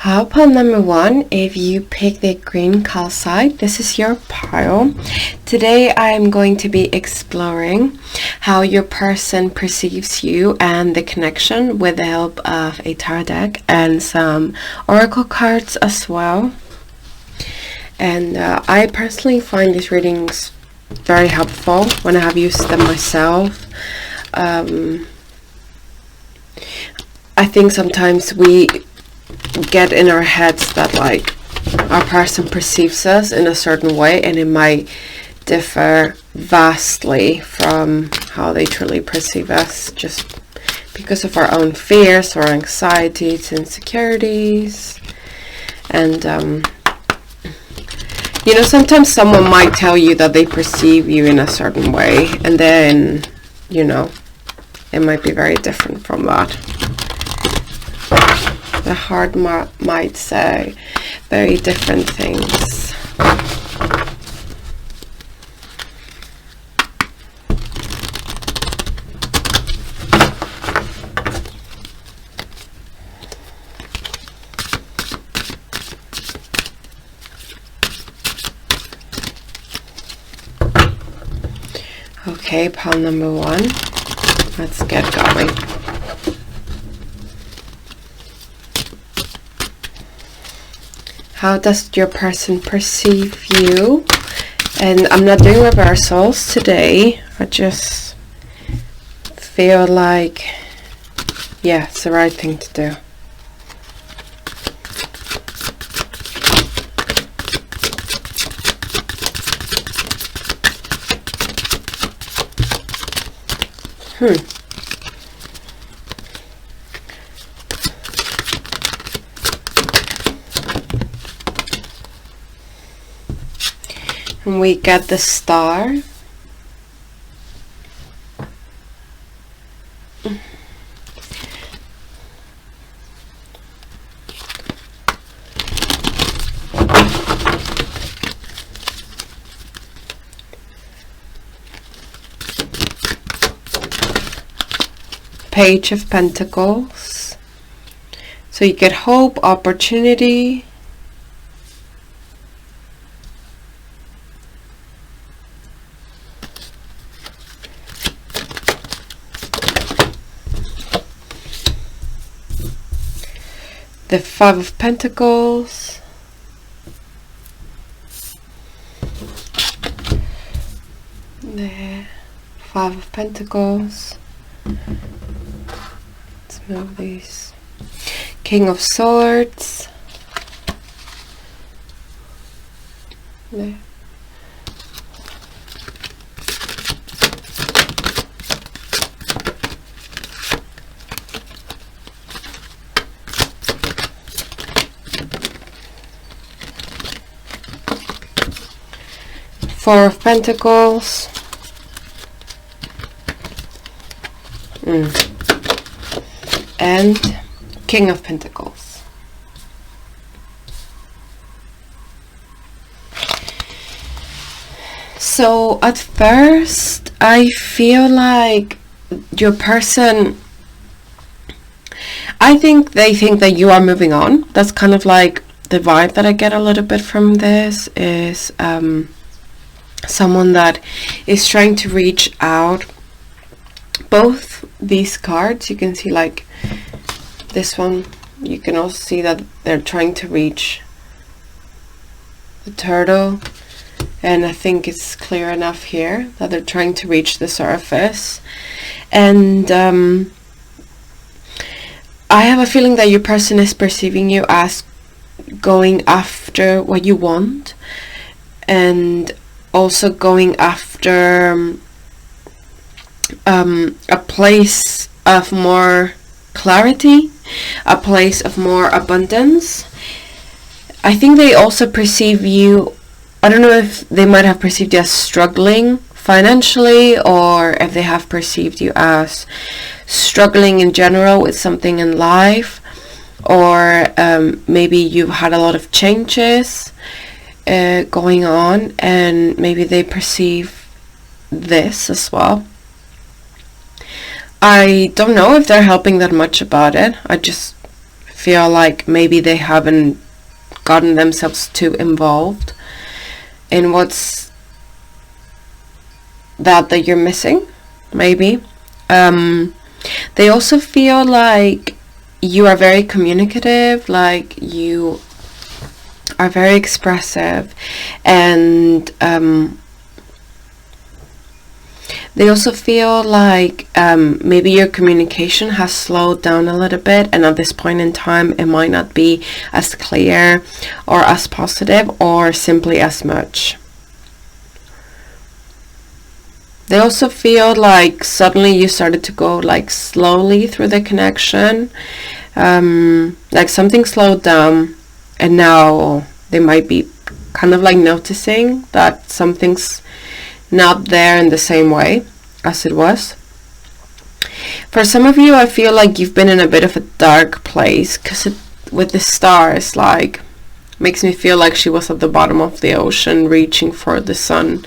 Pile number 1, if you pick the green calcite, this is your pile. Today I am going to be exploring how your person perceives you and the connection with the help of a tarot deck and some oracle cards as well. And I personally find these readings very helpful when I have used them myself. I think sometimes we get in our heads that like our person perceives us in a certain way, and it might differ vastly from how they truly perceive us, just because of our own fears or anxieties, insecurities. And you know, sometimes someone might tell you that they perceive you in a certain way, and then, you know, it might be very different from that. The heart might say very different things. Okay, pile number 1. Let's get going. How does your person perceive you? And I'm not doing reversals today. I just feel like, yeah, it's the right thing to do. And we get the star. Page of Pentacles. So you get hope, opportunity. The 5 of Pentacles. The 5 of Pentacles. Let's move these. King of Swords. There. Four of Pentacles. And King of Pentacles. So at first I feel like your person, I think they think that you are moving on. That's kind of like the vibe that I get a little bit from this, is someone that is trying to reach out. Both these cards, you can see, like this one, you can also see that they're trying to reach the turtle, and I think it's clear enough here that they're trying to reach the surface. And I have a feeling that your person is perceiving you as going after what you want, and also going after a place of more clarity, a place of more abundance. I think they also perceive you, I don't know if they might have perceived you as struggling financially, or if they have perceived you as struggling in general with something in life, or maybe you've had a lot of changes going on, and maybe they perceive this as well. I don't know if they're helping that much about it. I just feel like maybe they haven't gotten themselves too involved in what's that you're missing, maybe. They also feel like you are very communicative, like you are very expressive, and they also feel like maybe your communication has slowed down a little bit, and at this point in time it might not be as clear or as positive or simply as much. They also feel like suddenly you started to go like slowly through the connection, like something slowed down, and now they might be kind of like noticing that something's not there in the same way as it was. For some of you, I feel like you've been in a bit of a dark place, because with the stars, like, makes me feel like she was at the bottom of the ocean reaching for the sun,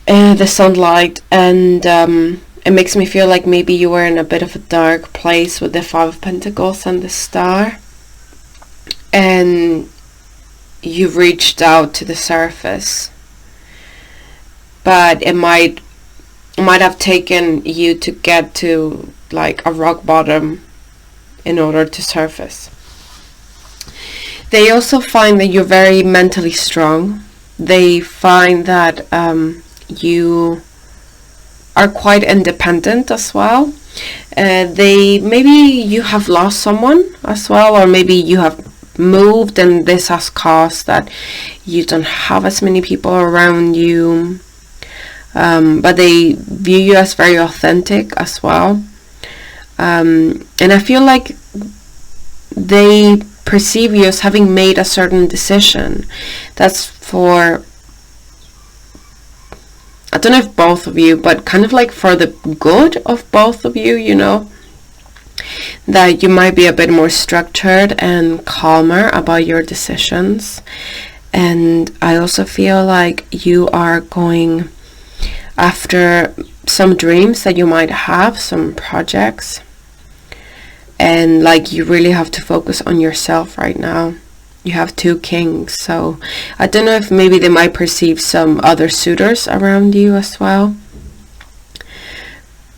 the sunlight, and it makes me feel like maybe you were in a bit of a dark place with the Five of Pentacles and the star, and you've reached out to the surface, but it might have taken you to get to like a rock bottom in order to surface. They also find that you're very mentally strong. They find that you are quite independent as well. Maybe you have lost someone as well, or maybe you have moved and this has caused that you don't have as many people around you, but they view you as very authentic as well, and I feel like they perceive you as having made a certain decision that's for, I don't know if both of you, but kind of like for the good of both of you, you know, that you might be a bit more structured and calmer about your decisions. And I also feel like you are going after some dreams that you might have, some projects, and like you really have to focus on yourself right now. You have two kings, so I don't know if maybe they might perceive some other suitors around you as well,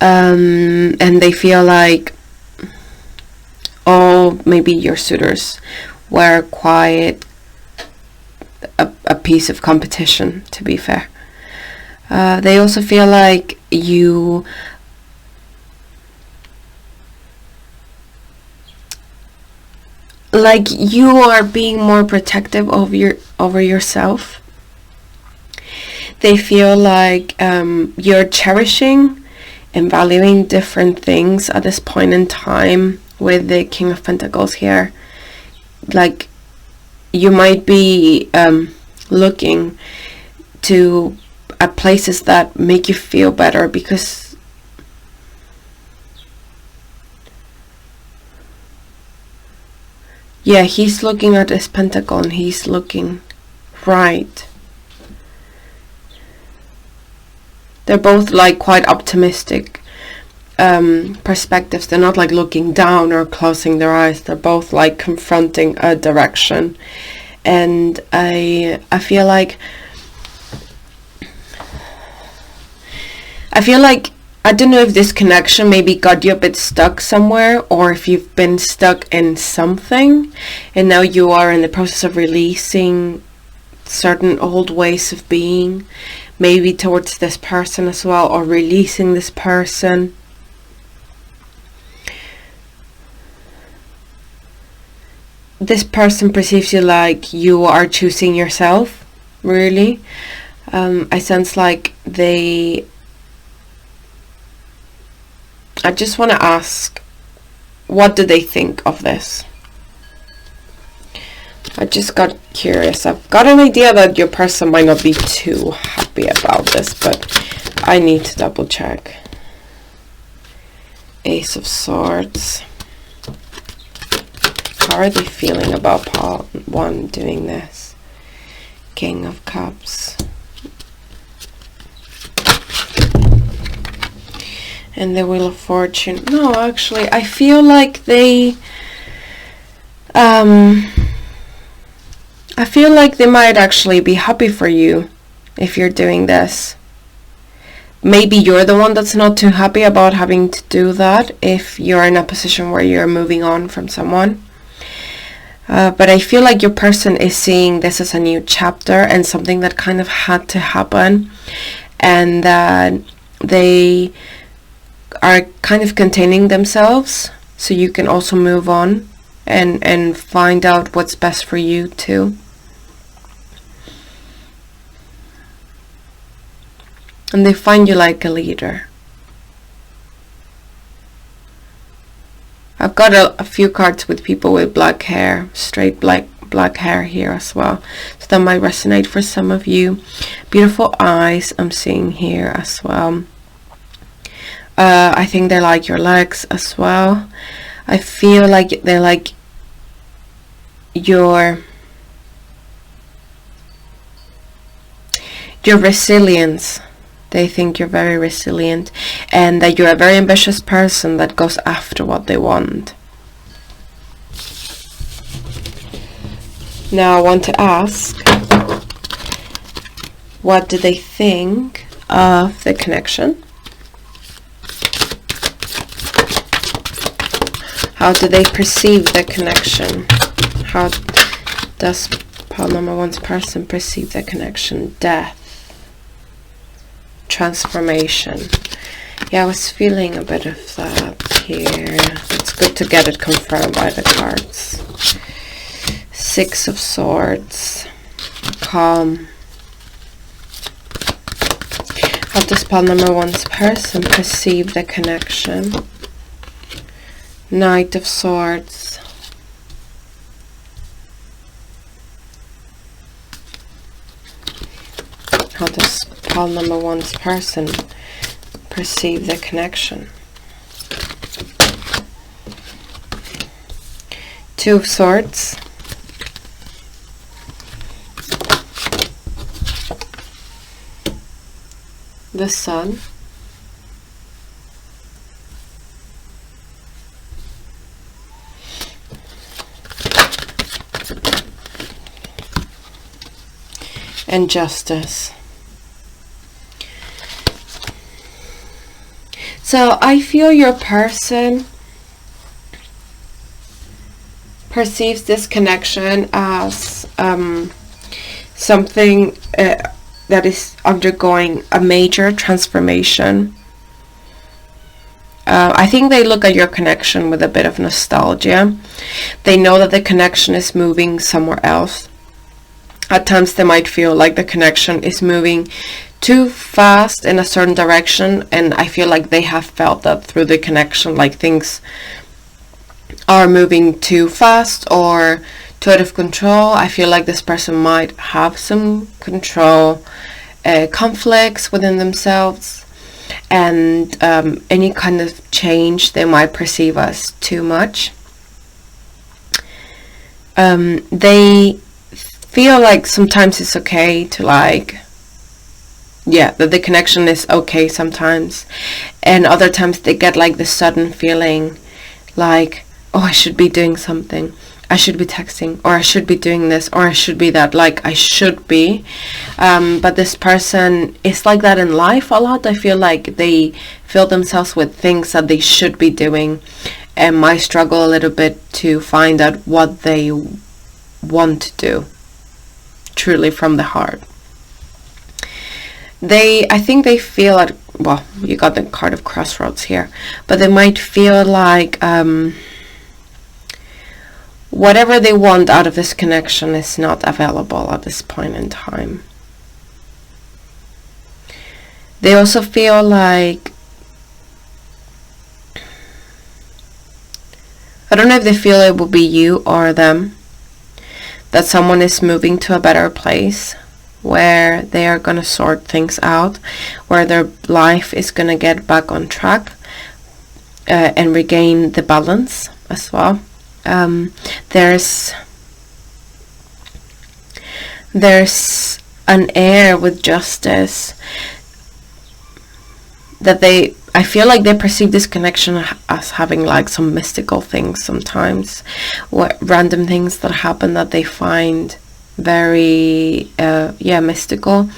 and they feel like maybe your suitors were quite a piece of competition, to be fair. They also feel like you are being more protective over yourself. They feel like you're cherishing and valuing different things at this point in time with the King of Pentacles here. Like you might be looking to at places that make you feel better, because yeah, he's looking at his pentacle and he's looking right. They're both like quite optimistic perspectives. They're not like looking down or closing their eyes. They're both like confronting a direction. And I feel like I don't know if this connection maybe got you a bit stuck somewhere, or if you've been stuck in something and now you are in the process of releasing certain old ways of being, maybe towards this person as well, or releasing this person. This person perceives you like you are choosing yourself, really. I sense like I just want to ask, what do they think of this? I just got curious. I've got an idea that your person might not be too happy about this, but I need to double check. Ace of Swords. How are they feeling about part 1 doing this? King of Cups. And the Wheel of Fortune. No, actually, I feel like they I feel like they might actually be happy for you if you're doing this. Maybe you're the one that's not too happy about having to do that if you're in a position where you're moving on from someone. But I feel like your person is seeing this as a new chapter and something that kind of had to happen, and that they are kind of containing themselves so you can also move on and find out what's best for you too. And they find you like a leader. I've got a few cards with people with black hair, straight black hair here as well. So that might resonate for some of you. Beautiful eyes I'm seeing here as well. I think they like your legs as well. I feel like they like your resilience. They think you're very resilient and that you're a very ambitious person that goes after what they want. Now I want to ask, what do they think of the connection? How do they perceive the connection? How does pile number one's person perceive the connection? Death. Transformation. Yeah, I was feeling a bit of that here. It's good to get it confirmed by the cards. Six of Swords. Calm. How does pile number one's person perceive the connection? Knight of Swords. How does pile number one's person perceive the connection? Two of Swords. The Sun. And Justice. So I feel your person perceives this connection as something that is undergoing a major transformation. I think they look at your connection with a bit of nostalgia. They know that the connection is moving somewhere else. At times they might feel like the connection is moving too fast in a certain direction, and I feel like they have felt that through the connection, like things are moving too fast or too out of control. I feel like this person might have some control conflicts within themselves, and any kind of change they might perceive as too much. They feel like sometimes it's okay to that the connection is okay sometimes, and other times they get like this sudden feeling like, oh, I should be doing something, I should be texting, or I should be doing this, or I should be that, like I should be. But this person is like that in life a lot. I feel like they fill themselves with things that they should be doing, and might struggle a little bit to find out what they want to do truly from the heart. I think they feel like, well, you got the card of Crossroads here, but they might feel like whatever they want out of this connection is not available at this point in time. They also feel like, I don't know if they feel it will be you or them, that someone is moving to a better place where they are going to sort things out, where their life is going to get back on track and regain the balance as well. There's an air with Justice that they I feel like they perceive this connection as having like some mystical things sometimes, what random things that happen that they find very mystical.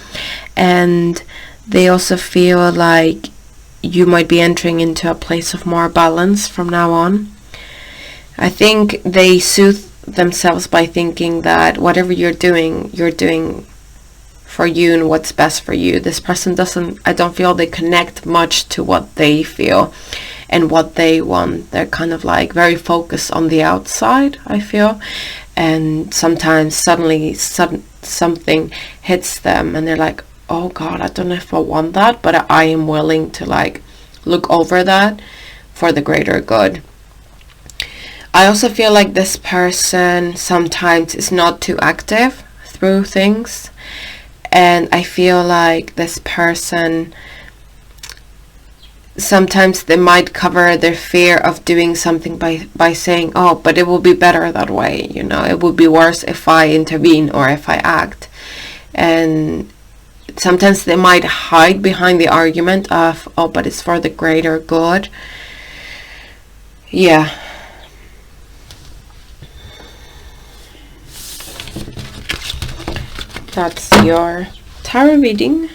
And they also feel like you might be entering into a place of more balance from now on. I think they soothe themselves by thinking that whatever you're doing for you and what's best for you. This person I don't feel they connect much to what they feel and what they want. They're kind of like very focused on the outside, I feel. And sometimes suddenly something hits them and they're like, oh God, I don't know if I want that, but I am willing to like look over that for the greater good. I also feel like this person sometimes is not too active through things. And I feel like this person, sometimes they might cover their fear of doing something by saying, oh, but it will be better that way. You know, it would be worse if I intervene or if I act. And sometimes they might hide behind the argument of, oh, but it's for the greater good. Yeah. That's your tarot reading,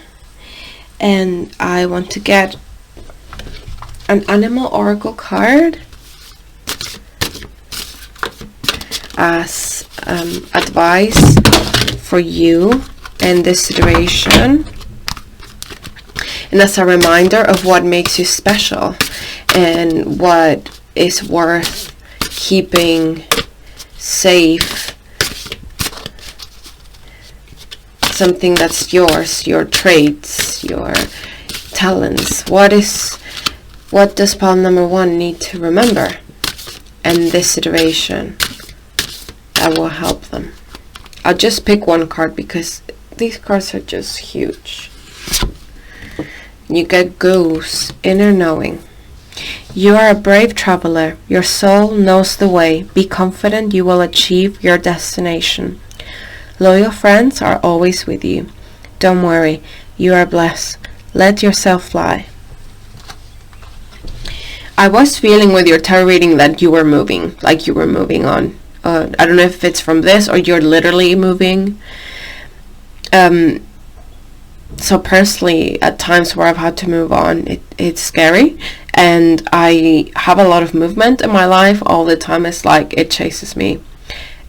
and I want to get an animal oracle card as advice for you in this situation, and as a reminder of what makes you special and what is worth keeping safe. Something that's yours, your traits, your talents. What does pile number 1 need to remember in this situation that will help them? I'll just pick one card because these cards are just huge. You get Goose, Inner Knowing. You are a brave traveler. Your soul knows the way. Be confident you will achieve your destination. Loyal friends are always with you. Don't worry, you are blessed. Let yourself fly. I was feeling with your tarot reading that you were moving, like you were moving on. I don't know if it's from this or you're literally moving. So personally, at times where I've had to move on, it's scary. And I have a lot of movement in my life all the time. It's like it chases me.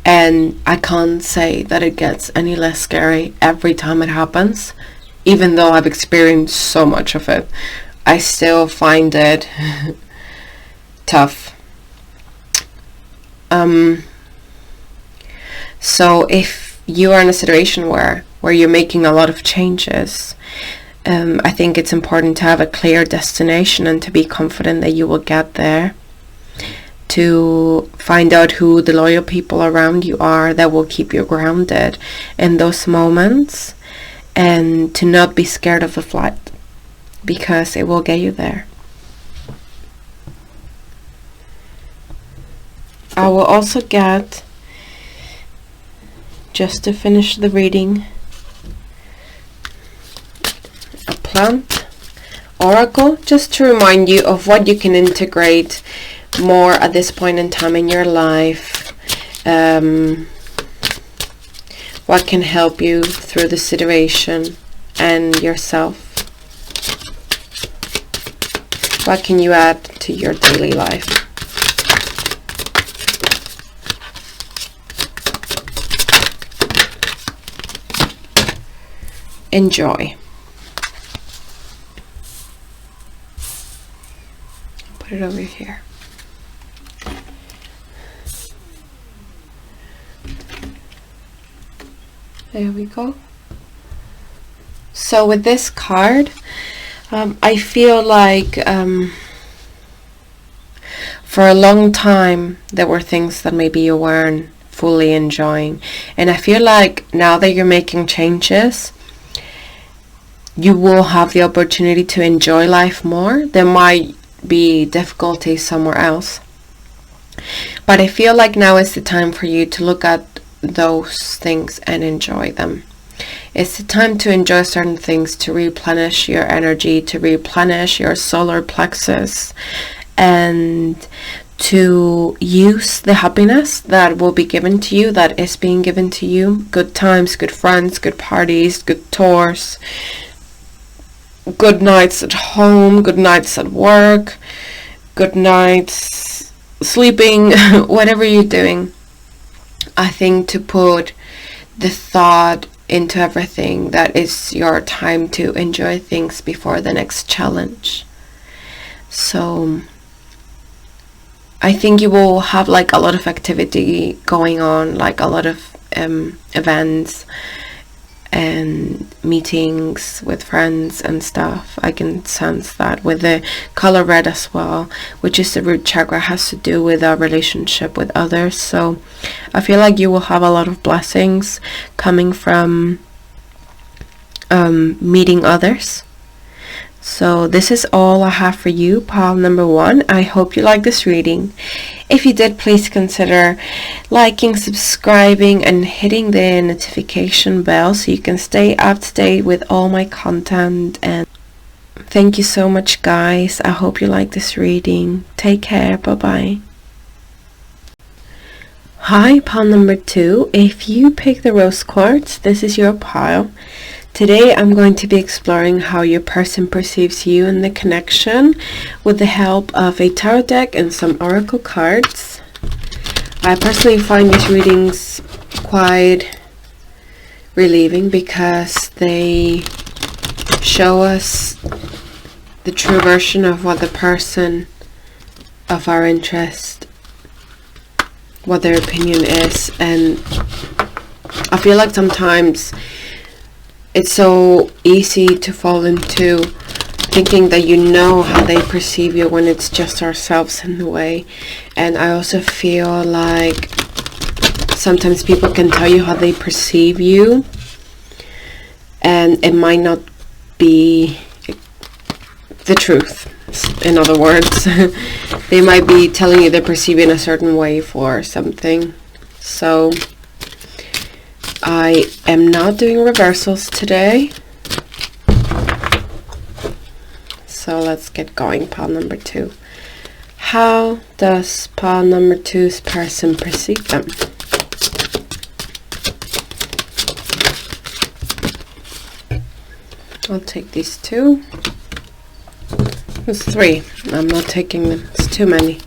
And I can't say that it gets any less scary every time it happens. Even though I've experienced so much of it, I still find it tough. So if you are in a situation where you're making a lot of changes, I think it's important to have a clear destination and to be confident that you will get there. To find out who the loyal people around you are that will keep you grounded in those moments, and to not be scared of the flight because it will get you there. I will also get, just to finish the reading, a plant oracle, just to remind you of what you can integrate more at this point in time in your life, what can help you through the situation and yourself, what can you add to your daily life. Enjoy. Put it over here. There we go. So with this card, I feel like for a long time there were things that maybe you weren't fully enjoying, and I feel like now that you're making changes, you will have the opportunity to enjoy life more. There might be difficulties somewhere else, but I feel like now is the time for you to look at those things and enjoy them. It's the time to enjoy certain things, to replenish your energy, to replenish your solar plexus, and to use the happiness that will be given to you, that is being given to you. Good times, good friends, good parties, good tours, good nights at home, good nights at work, good nights sleeping, whatever you're doing. I think to put the thought into everything that is your time to enjoy things before the next challenge. So I think you will have like a lot of activity going on, like a lot of events and meetings with friends and stuff. I can sense that with the color red as well, which is the root chakra, has to do with our relationship with others. So I feel like you will have a lot of blessings coming from meeting others. So this is all I have for you, pile number 1. I hope you like this reading. If you did, please consider liking, subscribing, and hitting the notification bell so you can stay up to date with all my content. And thank you so much, guys. I hope you like this reading. Take care. Bye-bye. Hi, pile number 2. If you pick the rose quartz, this is your pile. Today I'm going to be exploring how your person perceives you and the connection with the help of a tarot deck and some oracle cards. I personally find these readings quite relieving because they show us the true version of what the person of our interest, what their opinion is. And I feel like sometimes it's so easy to fall into thinking that you know how they perceive you when it's just ourselves in the way. And I also feel like sometimes people can tell you how they perceive you, and it might not be the truth. In other words, they might be telling you they're perceiving a certain way for something. So I am not doing reversals today. So let's get going, pile number 2. How does pile number 2's person perceive them? I'll take these 2. There's 3. I'm not taking them. It's too many.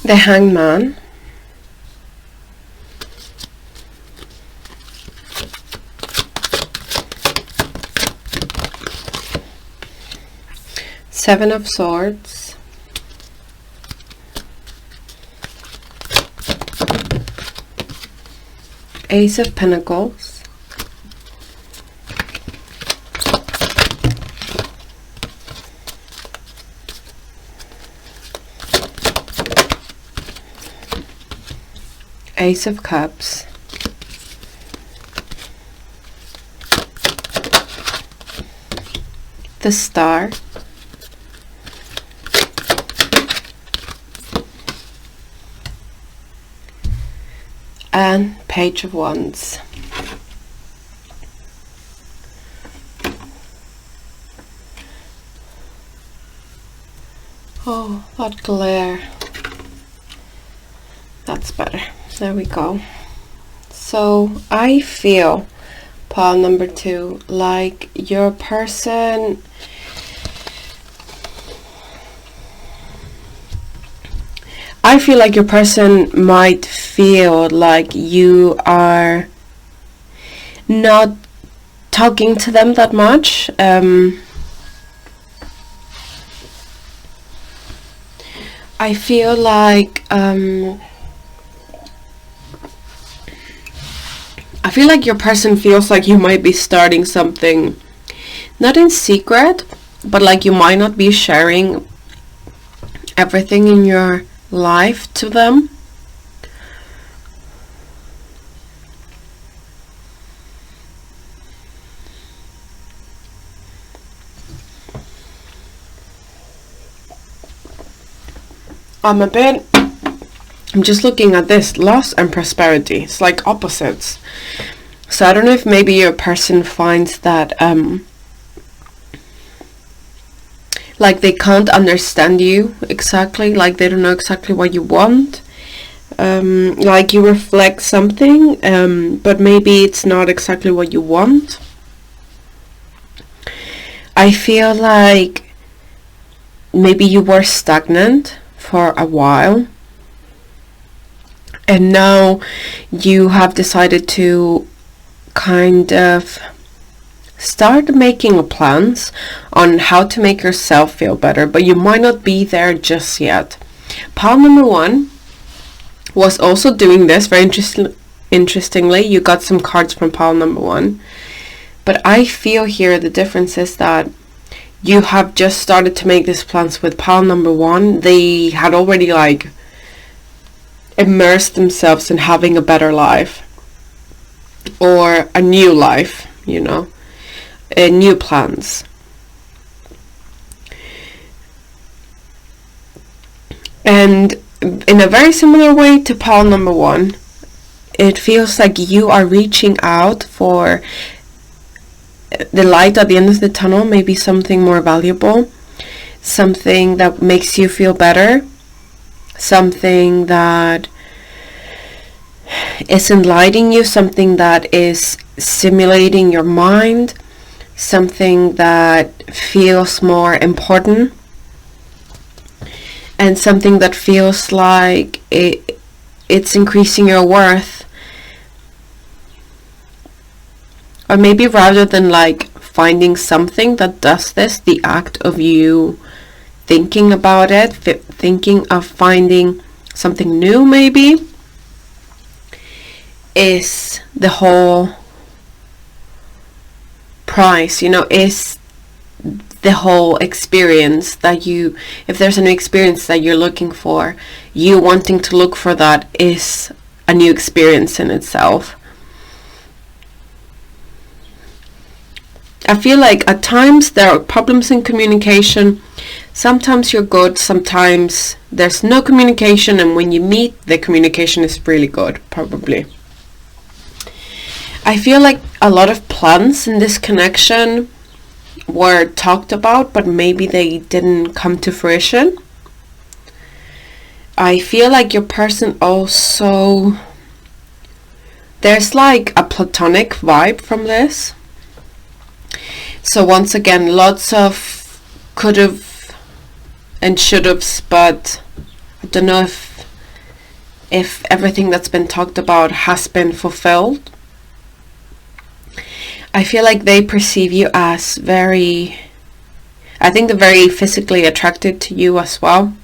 The Hangman, Seven of Swords, Ace of Pentacles, Ace of Cups, the Star, and Page of Wands. Oh, that glare. That's better. There we go. So I feel, pile number 2, like your person might feel like you are not talking to them that much. I feel like your person feels like you might be starting something, not in secret, but like you might not be sharing everything in your life to them. I'm just looking at this, loss and prosperity. It's like opposites. So I don't know if maybe your person finds that like they can't understand you exactly, like they don't know exactly what you want. Like you reflect something, but maybe it's not exactly what you want. I feel like maybe you were stagnant for a while, and now you have decided to kind of start making plans on how to make yourself feel better, but you might not be there just yet. Pile number 1 was also doing this very interestingly. You got some cards from pile number 1, but I feel here the difference is that you have just started to make these plans with pile number 1. They had already like immersed themselves in having a better life or a new life, you know, new plans. And in a very similar way to pile number 1, it feels like you are reaching out for the light at the end of the tunnel, maybe something more valuable, something that makes you feel better, something that is enlightening you, something that is stimulating your mind, something that feels more important, and something that feels like it's increasing your worth. Or maybe rather than like finding something that does this, the act of you thinking about it, thinking of finding something new maybe, is the whole price, you know, is the whole experience that you, if there's a new experience that you're looking for, you wanting to look for that is a new experience in itself. I feel like at times there are problems in communication. Sometimes you're good, sometimes there's no communication, and when you meet, the communication is really good, probably. I feel like a lot of plans in this connection were talked about, but maybe they didn't come to fruition. I feel like your person also, there's like a platonic vibe from this. So once again, lots of could've and should've's, but I don't know if everything that's been talked about has been fulfilled. I feel like they perceive you as I think they're very physically attracted to you as well.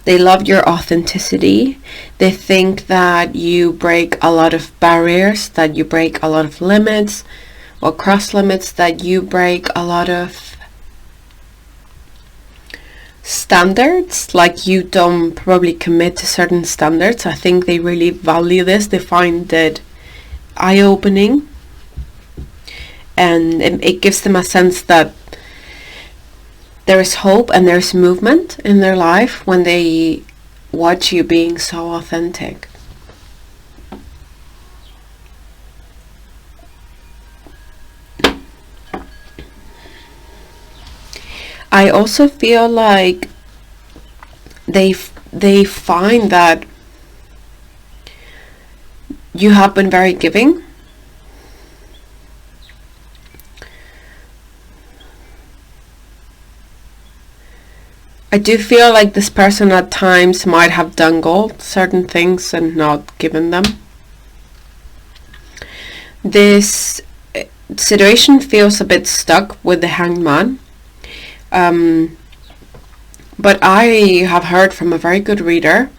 They love your authenticity. They think that you break a lot of barriers, that you break a lot of limits, or cross limits, that you break a lot of standards, like you don't probably commit to certain standards. I think they really value this. They find it eye-opening, and it gives them a sense that there is hope and there's movement in their life when they watch you being so authentic. I also feel like they find that you have been very giving. I do feel like this person at times might have dangled certain things and not given them. This situation feels a bit stuck with the Hanged Man. But I have heard from a very good reader,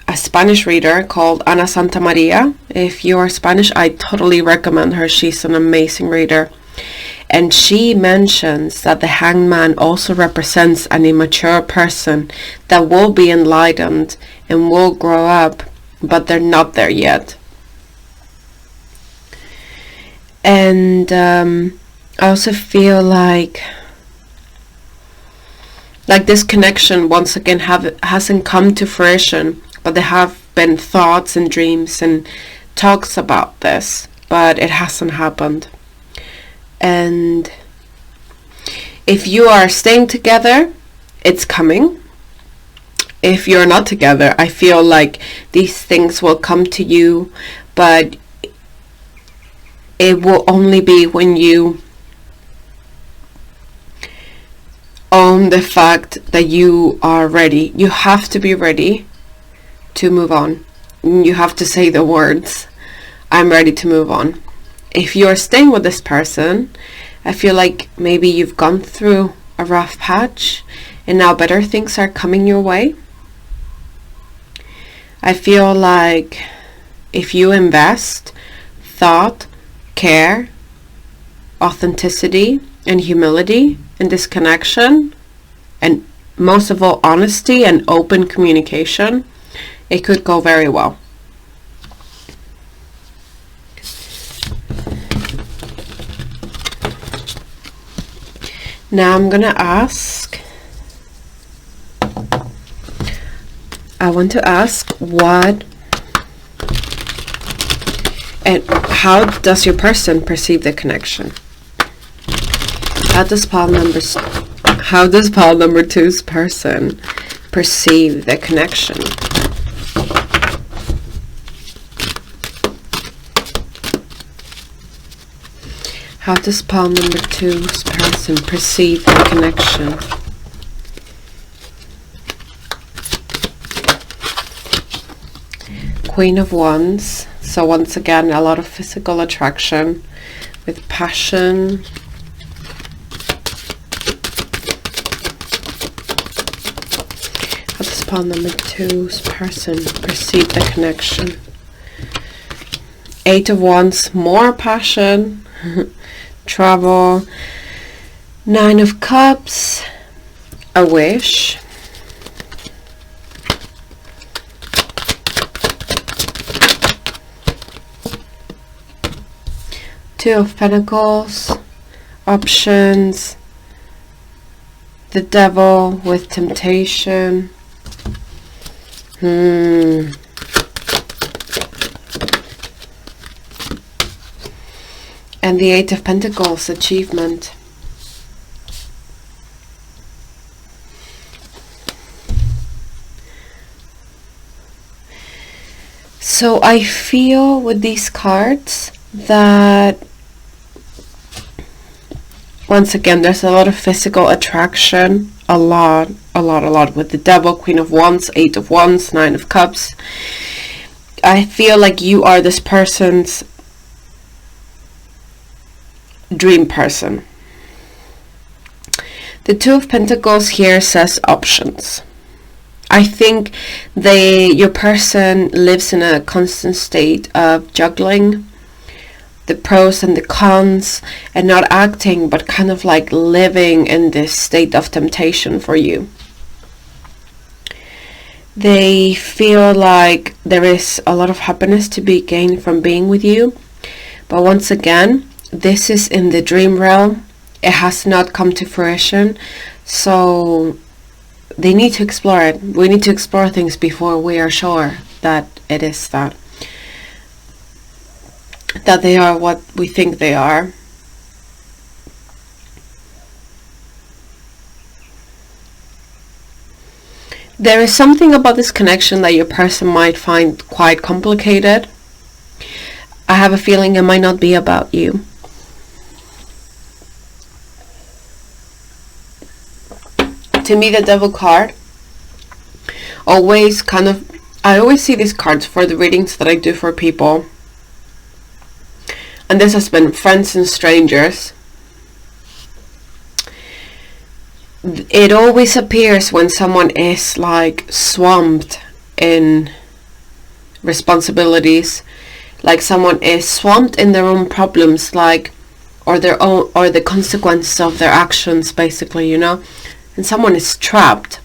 a Spanish reader called Ana Santa Maria. If you are Spanish, I totally recommend her. She's an amazing reader. And she mentions that the Hanged Man also represents an immature person that will be enlightened and will grow up, but they're not there yet. And I also feel like like this connection once again hasn't come to fruition, but there have been thoughts and dreams and talks about this, but it hasn't happened. And if you are staying together, it's coming. If you're not together, I feel like these things will come to you, but it will only be when you own the fact that you are ready. You have to be ready to move on. You have to say the words, I'm ready to move on. If you're staying with this person, I feel like maybe you've gone through a rough patch and now better things are coming your way. I feel like if you invest thought, care, authenticity, and humility in this connection, and most of all honesty and open communication, it could go very well. Now I'm gonna ask, I want to ask what and how does your person perceive the connection? How does pile number 2's person perceive the connection? How does pile number 2's person perceive the connection? Queen of Wands. So once again, a lot of physical attraction with passion. How does pile number 2's person perceive the connection? 8 of Wands, more passion. Travel. 9 of Cups, a wish. Two of Pentacles, options. The Devil with temptation. And the 8 of Pentacles, achievement. So I feel with these cards that once again there's a lot of physical attraction, a lot with the Devil, Queen of Wands, 8 of Wands, 9 of Cups. I feel like you are this person's dream person. The 2 of Pentacles here says options. I think your person lives in a constant state of juggling the pros and the cons and not acting, but kind of like living in this state of temptation for you. They feel like there is a lot of happiness to be gained from being with you, but once again, this is in the dream realm. It has not come to fruition, so they need to explore it. We need to explore things before we are sure that it is that they are what we think they are. There is something about this connection that your person might find quite complicated. I have a feeling it might not be about you. To me, the Devil card always I always see these cards for the readings that I do for people. And this has been friends and strangers. It always appears when someone is like swamped in responsibilities, like someone is swamped in their own problems, like or the consequences of their actions, basically, you know, and someone is trapped.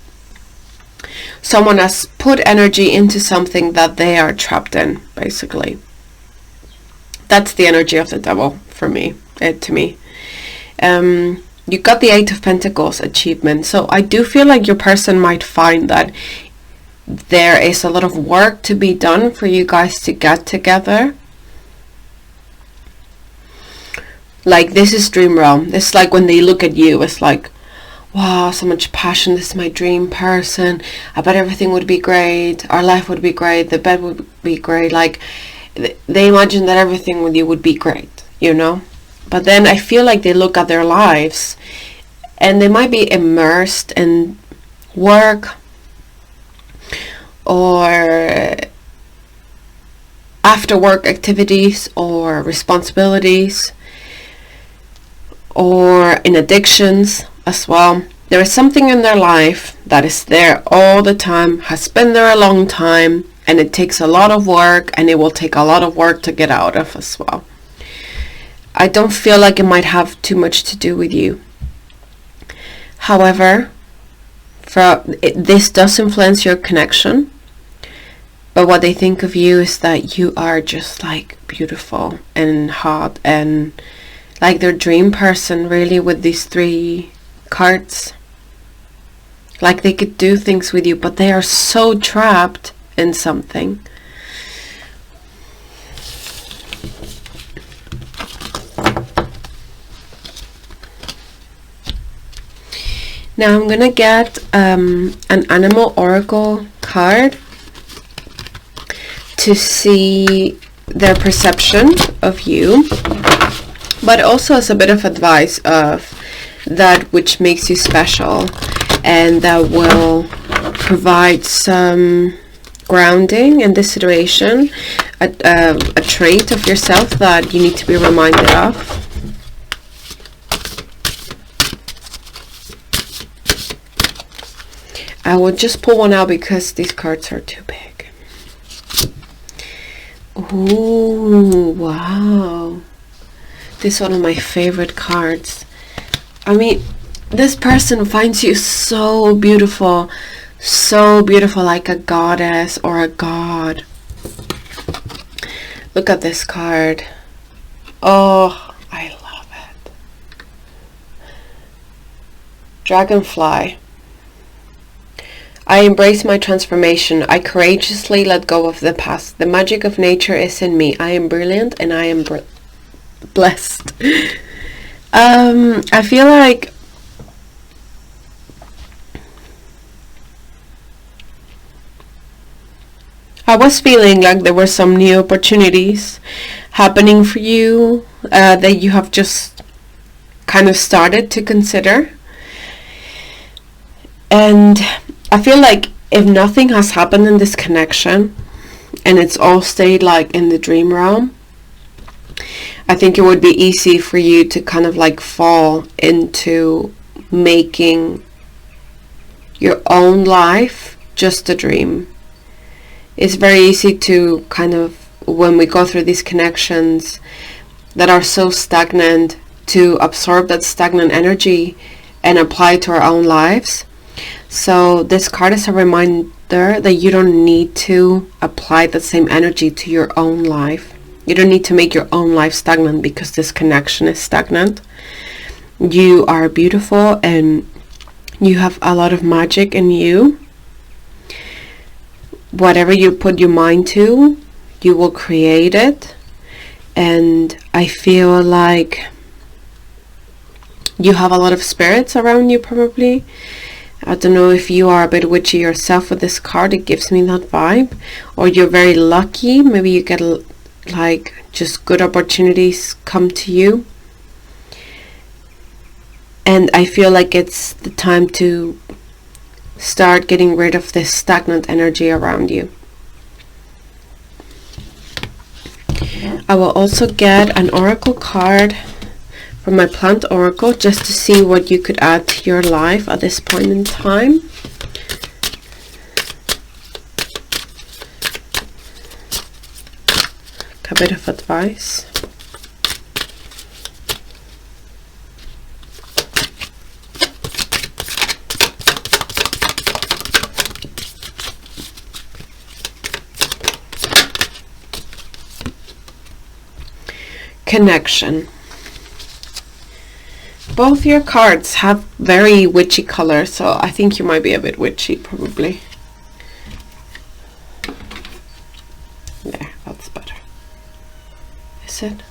Someone has put energy into something that they are trapped in, basically. That's the energy of the Devil for me, to me. you got the Eight of Pentacles, achievement. So I do feel like your person might find that there is a lot of work to be done for you guys to get together. Like, this is dream realm. This is like when they look at you, it's like, wow, so much passion. This is my dream person. I bet everything would be great. Our life would be great. The bed would be great. Like, they imagine that everything with you would be great, you know? But then I feel like they look at their lives and they might be immersed in work or after work activities or responsibilities or in addictions as well. There is something in their life that is there all the time, has been there a long time, and it takes a lot of work, and it will take a lot of work to get out of as well. I don't feel like it might have too much to do with you. However, this does influence your connection, but what they think of you is that you are just like beautiful and hot and like their dream person, really, with these 3 cards. Like, they could do things with you, but they are so trapped in something. Now I'm gonna get an animal oracle card to see their perception of you, but also as a bit of advice of that which makes you special, and that will provide some grounding in this situation, a trait of yourself that you need to be reminded of. I will just pull one out because these cards are too big. Ooh, wow. This is one of my favorite cards. I mean, this person finds you so beautiful, like a goddess or a god. Look at this card. Oh, I love it. Dragonfly. I embrace my transformation. I courageously let go of the past. The magic of nature is in me. I am brilliant and I am blessed. I feel like I was feeling like there were some new opportunities happening for you that you have just kind of started to consider. And I feel like if nothing has happened in this connection and it's all stayed like in the dream realm, I think it would be easy for you to kind of like fall into making your own life just a dream. It's very easy to kind of, when we go through these connections that are so stagnant, to absorb that stagnant energy and apply it to our own lives. So this card is a reminder that you don't need to apply that same energy to your own life. You don't need to make your own life stagnant because this connection is stagnant. You are beautiful and you have a lot of magic in you. Whatever you put your mind to, you will create it. And I feel like you have a lot of spirits around you, probably. I don't know if you are a bit witchy yourself with this card. It gives me that vibe. Or you're very lucky. Maybe you get like just good opportunities come to you. And I feel like it's the time to start getting rid of this stagnant energy around you. I will also get an oracle card from my plant oracle just to see what you could add to your life at this point in time. A bit of advice. Connection. both your cards have very witchy color, so I think you might be a bit witchy, probably. There, that's better. Is it?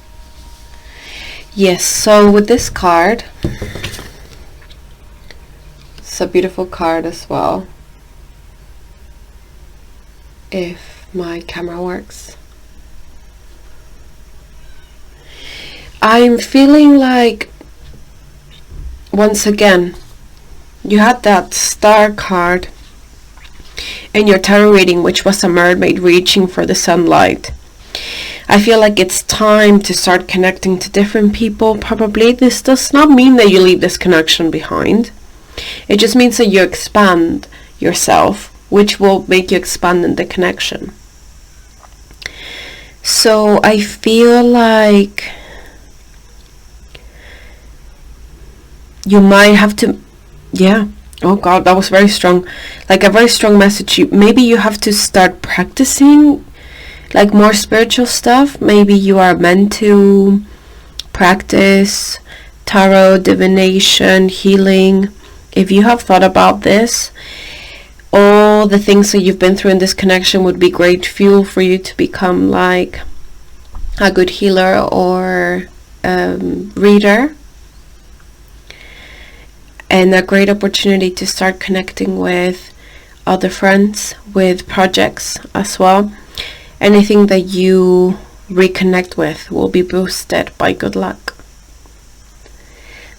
Yes, so with this card, it's a beautiful card as well. If my camera works. I'm feeling like, once again, you had that star card in your tarot reading, which was a mermaid reaching for the sunlight. I feel like it's time to start connecting to different people. Probably this does not mean that you leave this connection behind. It just means that you expand yourself, which will make you expand in the connection. So I feel like you might have to, yeah, oh god, that was very strong, like a very strong message. Maybe you have to start practicing like more spiritual stuff. Maybe you are meant to practice tarot, divination, healing. If you have thought about this, all the things that you've been through in this connection would be great fuel for you to become like a good healer or reader. And a great opportunity to start connecting with other friends, with projects as well. Anything that you reconnect with will be boosted by good luck.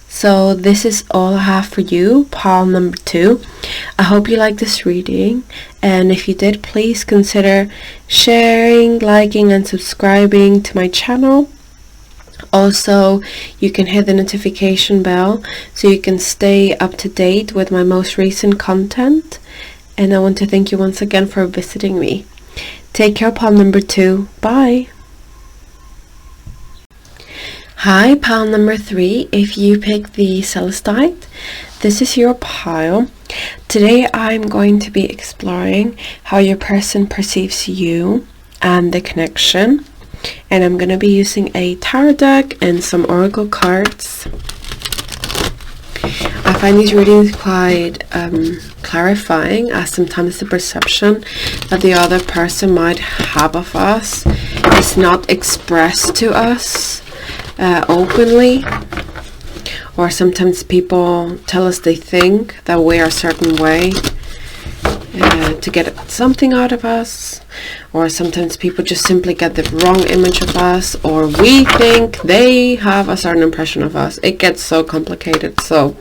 So this is all I have for you, pile number 2. I hope you liked this reading, and if you did, please consider sharing, liking and subscribing to my channel. Also, you can hit the notification bell so you can stay up to date with my most recent content. And I want to thank you once again for visiting me. Take care, pile number 2. Bye. Hi, pile number 3. If you pick the Celestite, this is your pile. Today I'm going to be exploring how your person perceives you and the connection. And I'm going to be using a tarot deck and some oracle cards. I find these readings quite clarifying, as sometimes the perception that the other person might have of us is not expressed to us openly. Or sometimes people tell us they think that we are a certain way to get something out of us. Or sometimes people just simply get the wrong image of us, or we think they have a certain impression of us. It gets so complicated. So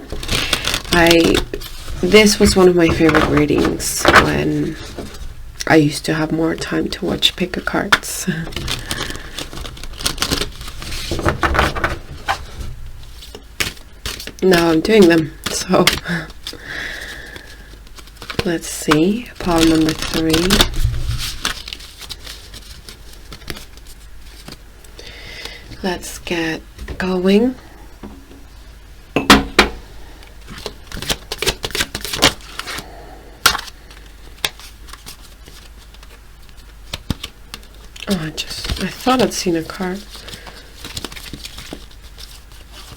this was one of my favorite readings when I used to have more time to watch pick a cards. Now I'm doing them, so let's see, pile number 3. Let's get going. I thought I'd seen a card.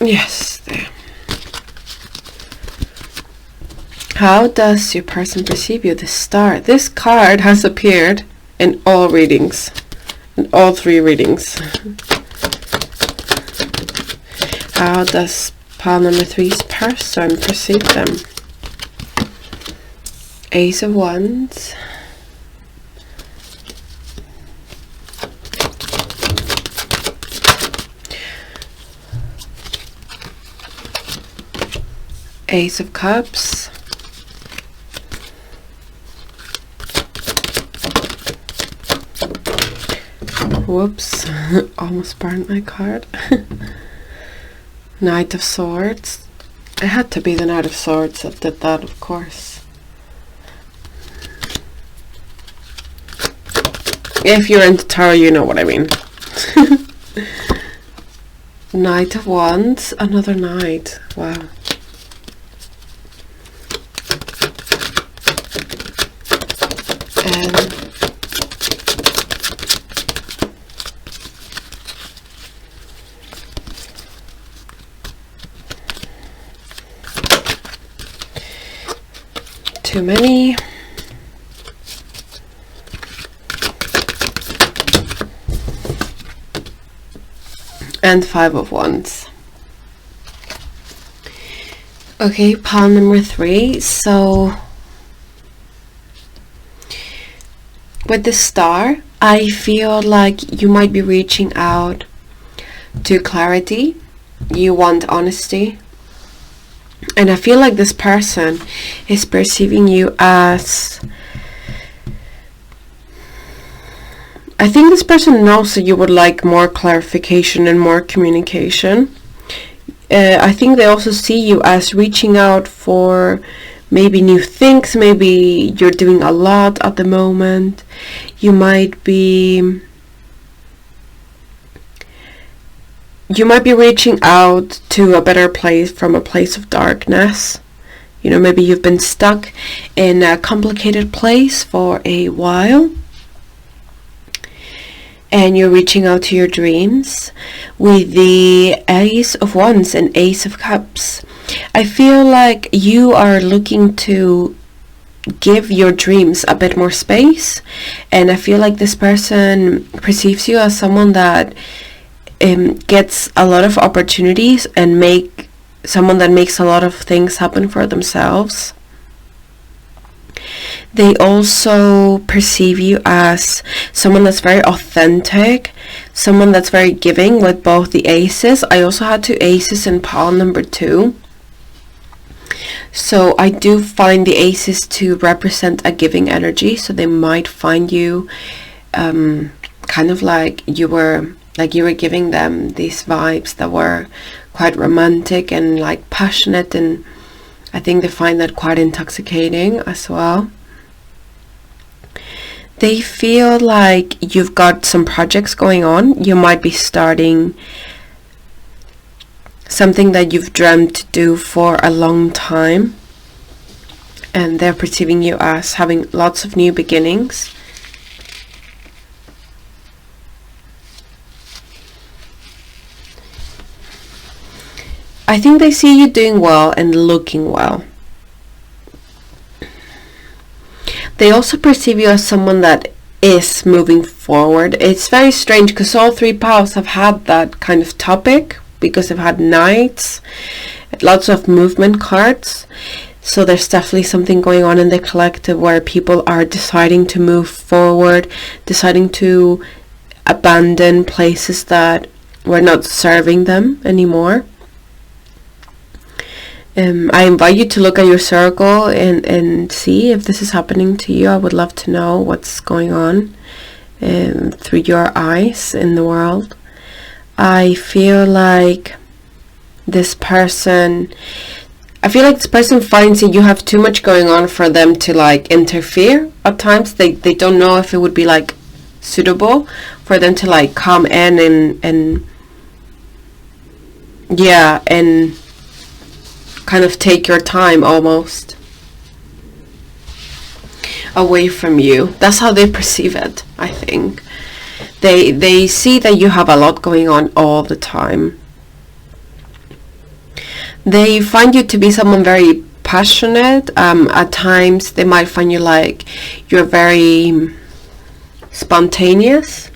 Yes, there. How does your person perceive you? The Star. This card has appeared in all readings, in all 3 readings. How does pile number 3's person perceive them? Ace of Wands. Ace of Cups. Whoops, almost burned my card. Knight of Swords. It had to be the Knight of Swords that did that, of course. If you're into tarot, you know what I mean. Knight of Wands, another knight. Wow. And too many. And 5 of Wands. Okay, pile number 3. So with the Star, I feel like you might be reaching out to clarity. You want honesty. And I feel like this person is perceiving you as... I think this person knows that you would like more clarification and more communication. I think they also see you as reaching out for maybe new things. Maybe you're doing a lot at the moment. You might be reaching out to a better place from a place of darkness. You know, maybe you've been stuck in a complicated place for a while, and you're reaching out to your dreams. With the Ace of Wands and Ace of Cups, I feel like you are looking to give your dreams a bit more space, and I feel like this person perceives you as someone that gets a lot of opportunities and someone that makes a lot of things happen for themselves. They also perceive you as someone that's very authentic, someone that's very giving with both the aces. I also had 2 aces in pile number 2. So I do find the aces to represent a giving energy. So they might find you kind of like you were giving them these vibes that were quite romantic and like passionate, and I think they find that quite intoxicating as well. They feel like you've got some projects going on. You might be starting something that you've dreamt to do for a long time, and they're perceiving you as having lots of new beginnings. I think they see you doing well and looking well. They also perceive you as someone that is moving forward. It's very strange because all 3 piles have had that kind of topic, because they've had knights, lots of movement cards. So there's definitely something going on in the collective where people are deciding to move forward, deciding to abandon places that were not serving them anymore. I invite you to look at your circle and see if this is happening to you. I would love to know what's going on through your eyes in the world. I feel like this person finds that you have too much going on for them to like interfere. At times they don't know if it would be like suitable for them to like come in and kind of take your time almost away from you. That's how they perceive it, I think. They see that you have a lot going on all the time. They find you to be someone very passionate. At times they might find you like you're very spontaneous.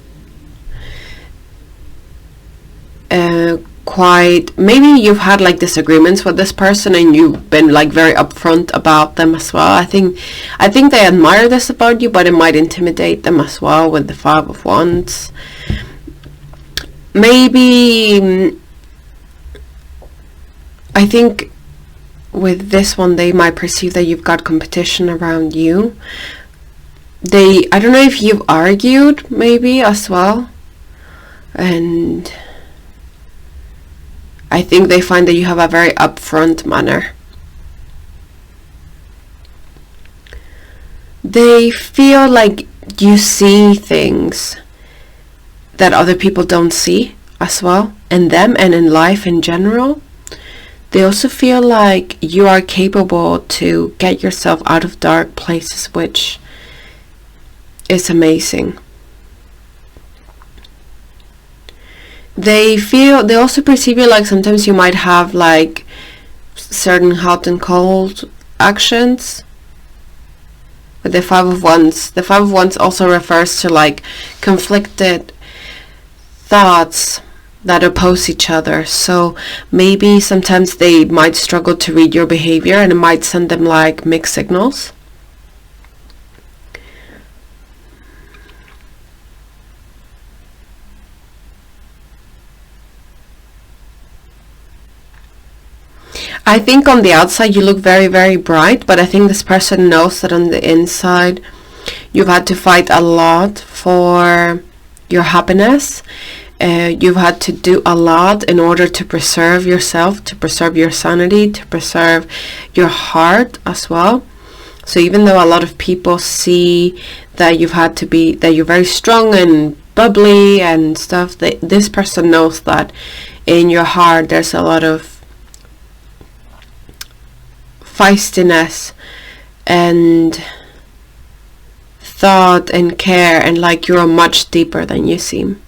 Maybe you've had like disagreements with this person and you've been like very upfront about them as well. I think they admire this about you, but it might intimidate them as well with the 5 of Wands. Maybe I think with this one they might perceive that you've got competition around you. I don't know if you've argued maybe as well, and I think they find that you have a very upfront manner. They feel like you see things that other people don't see as well, in them and in life in general. They also feel like you are capable to get yourself out of dark places, which is amazing. They also perceive you like sometimes you might have like certain hot and cold actions. with the Five of Wands. The Five of Wands also refers to like conflicted thoughts that oppose each other. So maybe sometimes they might struggle to read your behavior, and it might send them like mixed signals. I think on the outside you look very, very bright, but I think this person knows that on the inside you've had to fight a lot for your happiness. You've had to do a lot in order to preserve yourself, to preserve your sanity, to preserve your heart as well. So even though a lot of people see that that you're very strong and bubbly and stuff, this person knows that in your heart there's a lot of feistiness and thought and care, and like you're much deeper than you seem.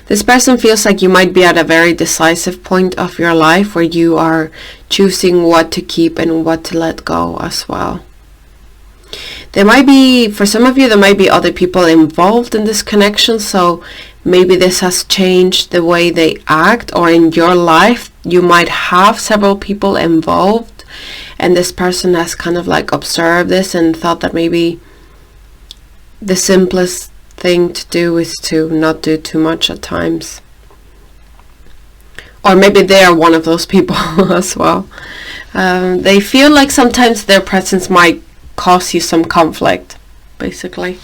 This person feels like you might be at a very decisive point of your life where you are choosing what to keep and what to let go as well. There might be, for some of you, there might be other people involved in this connection, so maybe this has changed the way they act, or in your life you might have several people involved, and this person has kind of like observed this and thought that maybe the simplest thing to do is to not do too much at times. Or maybe they are one of those people as well. They feel like sometimes their presence might cause you some conflict, basically.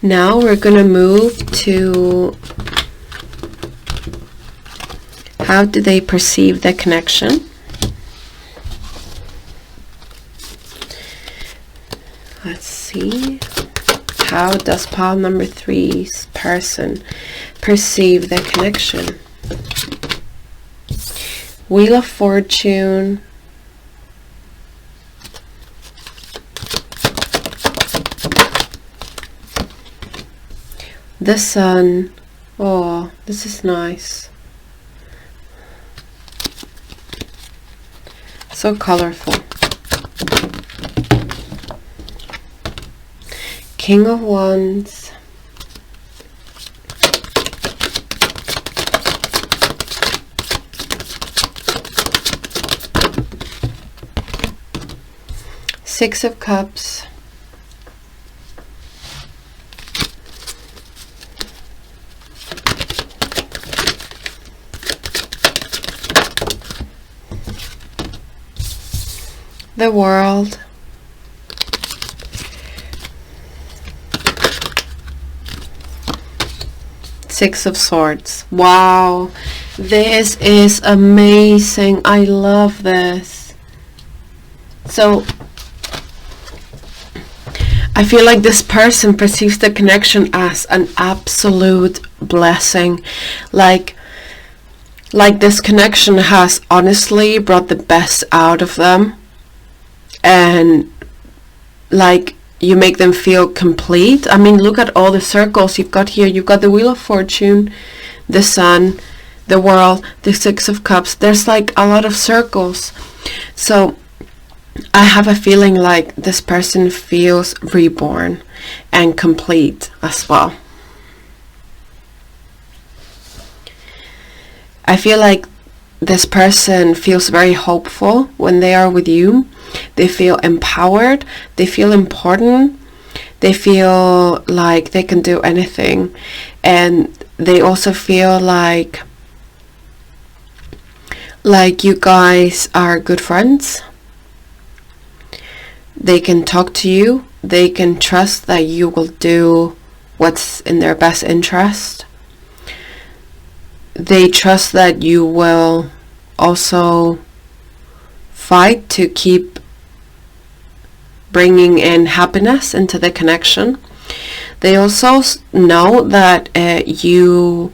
Now we're going to move to how do they perceive the connection. Let's see. How does pile number 3's person perceive the connection? Wheel of Fortune. The Sun. Oh, this is nice. So colorful. King of Wands. Six of Cups. The World. Six of Swords. Wow, this is amazing. I love this. So I feel like this person perceives the connection as an absolute blessing. Like this connection has honestly brought the best out of them, and like you make them feel complete. I mean, look at all the circles you've got here. You've got the Wheel of Fortune, the Sun, the World, the Six of Cups. There's like a lot of circles. So I have a feeling like this person feels reborn and complete as well. I feel like this person feels very hopeful when they are with you. They feel empowered. They feel important. They feel like they can do anything. And they also feel like you guys are good friends. They can talk to you. They can trust that you will do what's in their best interest. They trust that you will also fight to keep bringing in happiness into the connection. They also know that you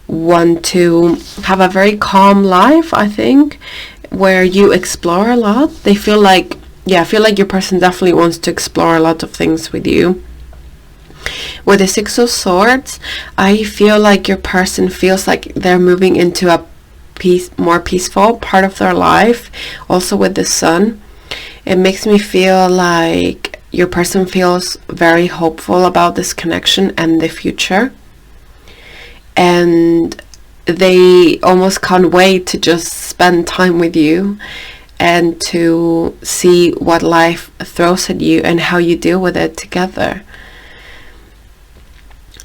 want to have a very calm life, I think, where you explore a lot. They feel like, I feel like your person definitely wants to explore a lot of things with you. With the Six of Swords, I feel like your person feels like they're moving into a more peaceful part of their life. Also with the sun, it makes me feel like your person feels very hopeful about this connection and the future, and they almost can't wait to just spend time with you and to see what life throws at you and how you deal with it together.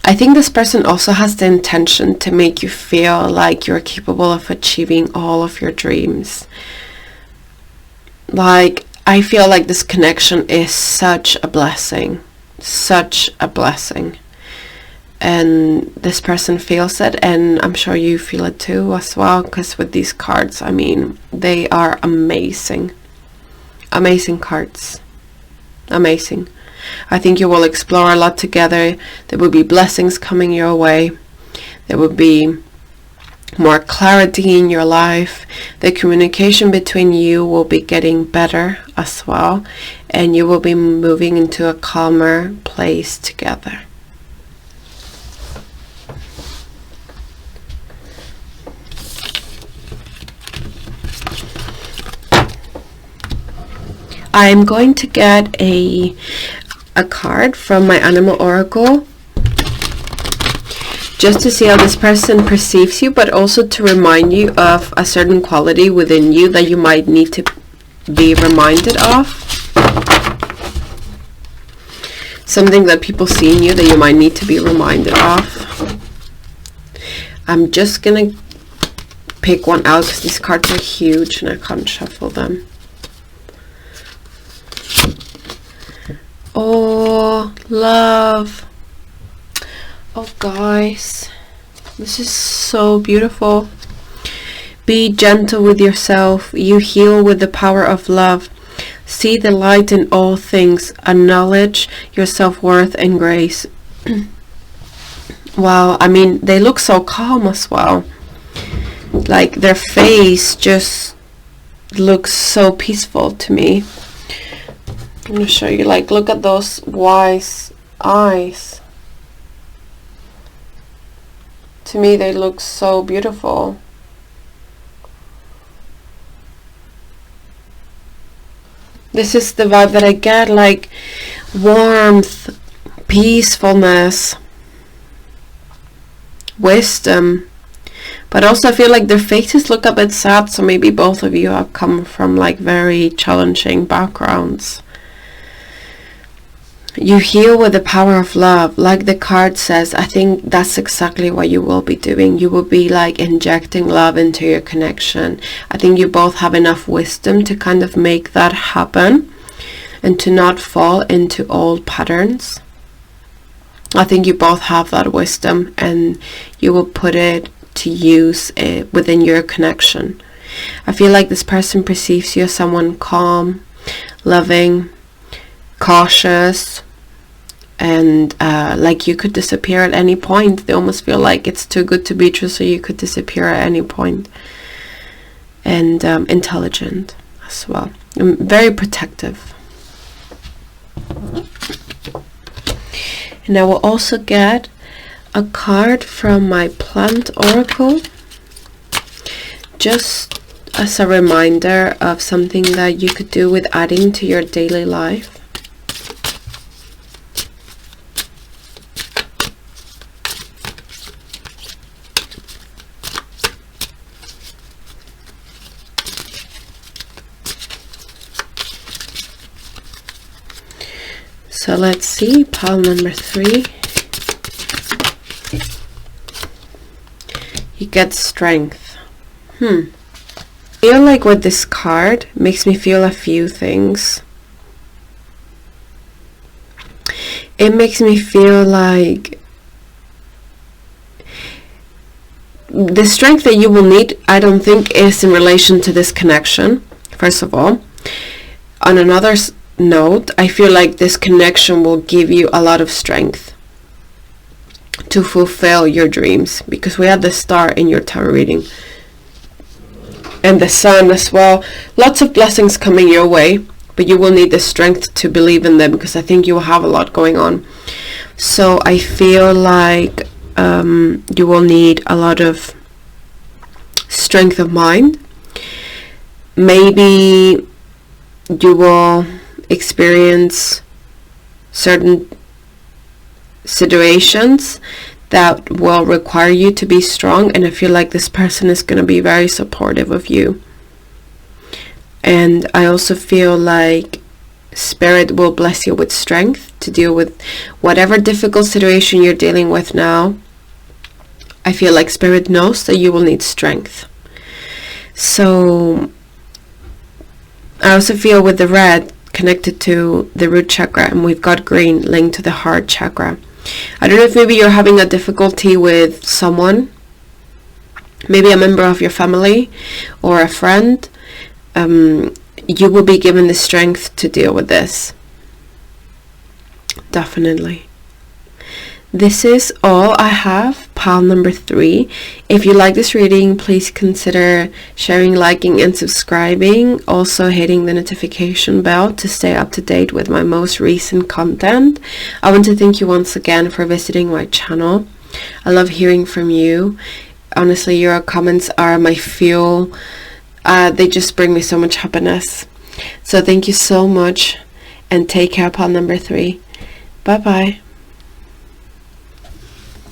I think this person also has the intention to make you feel like you're capable of achieving all of your dreams. Like, I feel like this connection is such a blessing. Such a blessing. And this person feels it, and I'm sure you feel it too as well, because with these cards, I mean, they are amazing. Amazing cards. Amazing. I think you will explore a lot together. There will be blessings coming your way. There will be more clarity in your life. The communication between you will be getting better as well, and you will be moving into a calmer place together. I'm going to get a card from my animal oracle, just to see how this person perceives you, but also to remind you of a certain quality within you that you might need to be reminded of. Something that people see in you that you might need to be reminded of. I'm just gonna pick one out because these cards are huge and I can't shuffle them. Oh, love. Oh, guys, this is so beautiful. Be gentle with yourself. You heal with the power of love. See the light in all things. Acknowledge your self-worth and grace. Wow, I mean, they look so calm as well. Like, their face just looks so peaceful to me. I'm going to show you, like, look at those wise eyes. To me, they look so beautiful. This is the vibe that I get, like warmth, peacefulness, wisdom. But also I feel like their faces look a bit sad, so maybe both of you have come from like very challenging backgrounds. You heal with the power of love. Like the card says, I think that's exactly what you will be doing. You will be like injecting love into your connection. I think you both have enough wisdom to kind of make that happen and to not fall into old patterns. I think you both have that wisdom and you will put it to use within your connection. I feel like this person perceives you as someone calm, loving, cautious, and like you could disappear at any point. They almost feel like it's too good to be true, so you could disappear at any point. And intelligent as well. Very protective. And I will also get a card from my plant oracle, just as a reminder of something that you could do with adding to your daily life. So let's see, pile number 3. You get strength. I feel like with this card makes me feel a few things. It makes me feel like the strength that you will need, I don't think, is in relation to this connection, first of all. On another note, I feel like this connection will give you a lot of strength to fulfill your dreams, because we have the star in your tarot reading and the sun as well. Lots of blessings coming your way, but you will need the strength to believe in them, because I think you will have a lot going on. So I feel like you will need a lot of strength of mind. Maybe you will experience certain situations that will require you to be strong, and I feel like this person is going to be very supportive of you. And I also feel like Spirit will bless you with strength to deal with whatever difficult situation you're dealing with now. I feel like Spirit knows that you will need strength. So I also feel with the red connected to the root chakra, and we've got green linked to the heart chakra. I don't know if maybe you're having a difficulty with someone, maybe a member of your family or a friend. You will be given the strength to deal with this. Definitely. This is all I have, pile number 3. If you like this reading, please consider sharing, liking, and subscribing. Also hitting the notification bell to stay up to date with my most recent content. I want to thank you once again for visiting my channel. I love hearing from you. Honestly, your comments are my fuel. They just bring me so much happiness. So thank you so much, and take care, pile number 3. Bye bye.